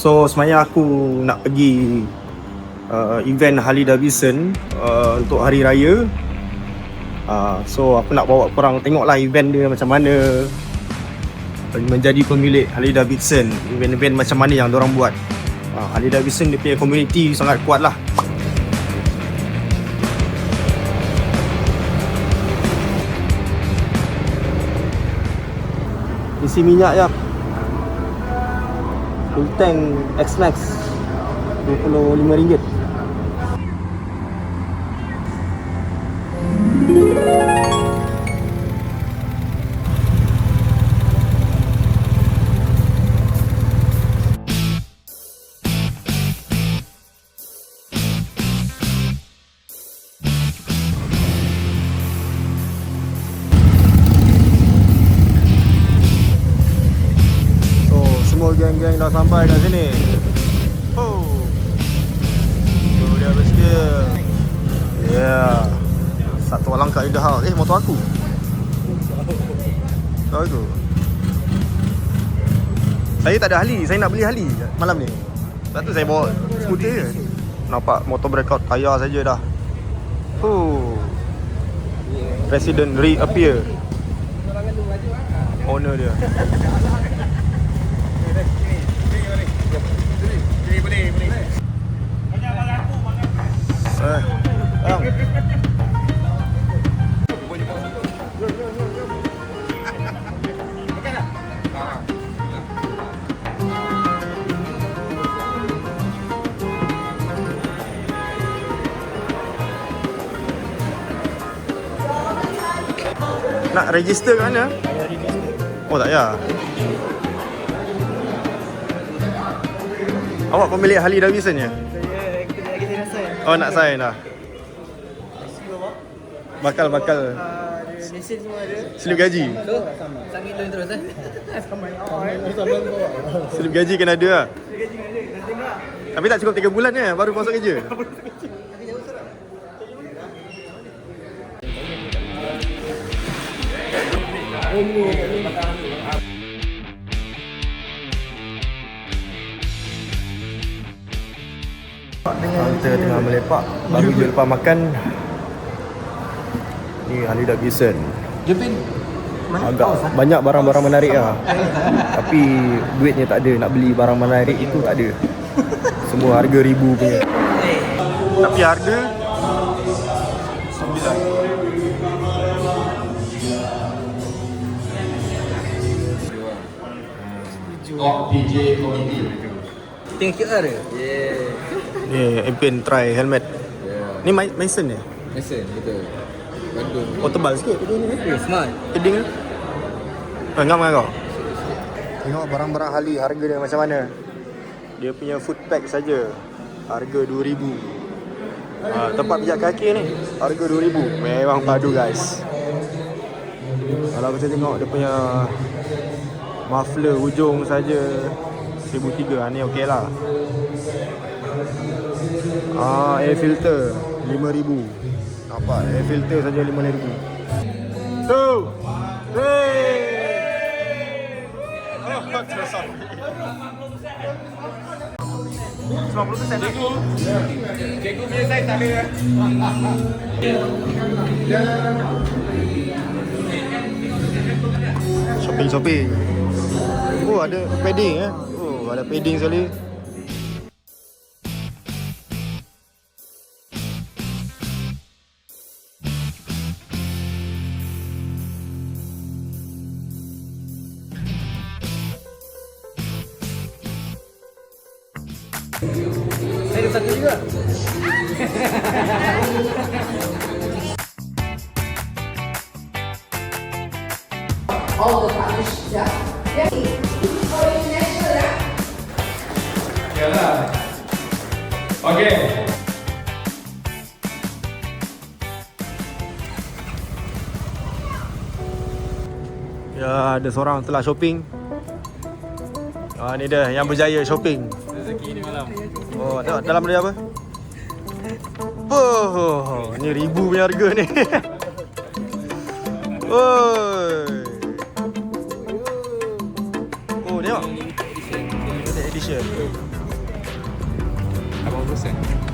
So sebenarnya aku nak pergi event Harley Davidson untuk hari raya. So aku nak bawa korang tengoklah event dia macam mana, menjadi pemilik Harley Davidson, event-event macam mana yang diorang buat. Harley Davidson dia punya community sangat kuat lah. Isi minyak ya, full tank X-Max RM25. Semua geng-geng dah sampai kat sini. Oh, tu dia bus dia. Yeah, satu orang kat the house. Motor aku. Tahu tu. Saya tak ada Harley. Saya nak beli Harley malam ni. Lepas tu saya bawa skuter je. Nampak motor breakout tayar saja dah. Oh, President reappear. Owner dia. Nak register kat mana? Oh tak payah. Awak pemilik Harley Davidson ya? Oh nak sign dah. Bakal mesin semua ada. Slip gaji. Sambil loan terus Slip gaji kena ada lah. Tapi tak cukup 3 bulan je baru masuk kerja. Kita tengah melepak, baru je lepas makan. Ni Harley Davidson. Jepin. Agak banyak barang-barang menarik lah. Tapi duitnya tak ada, nak beli barang menarik itu tak ada. Semua harga ribu punya. Tapi harga 9. DJ Committee. Tengok QR dia. Yeah. Ni Empin try helmet. Yeah. Ni Mason ni? Mason, betul. Bandung. Oh tebal sikit. Smart. Keding ni? Ngam kan kau? Tengok barang-barang Harley, harga dia macam mana. Dia punya food pack saja harga RM2,000. Tempat pijak kaki ni harga RM2,000. Memang padu guys. Kalau kita tengok dia punya muffler hujung saja RM1,300. Ni okey lah. Air filter RM5,000. Nampak air filter saja RM5,000. 2, 3. Terus on. 90% Cikgu punya saiz tak ada. Shopping. Oh ada padding Oh ada padding sekali. Saya ada satu juga. All the partnerships, yeah. For international, yeah. Yalah. Okey. Ya ada seorang telah shopping. Ni dia yang berjaya shopping. Rezeki ni malam. Oh tengok dalam dia apa? Oh ni RM1,000 punya harga ni. Oi. Oh tengok. Limited edition. Malaysia. Abang bosan.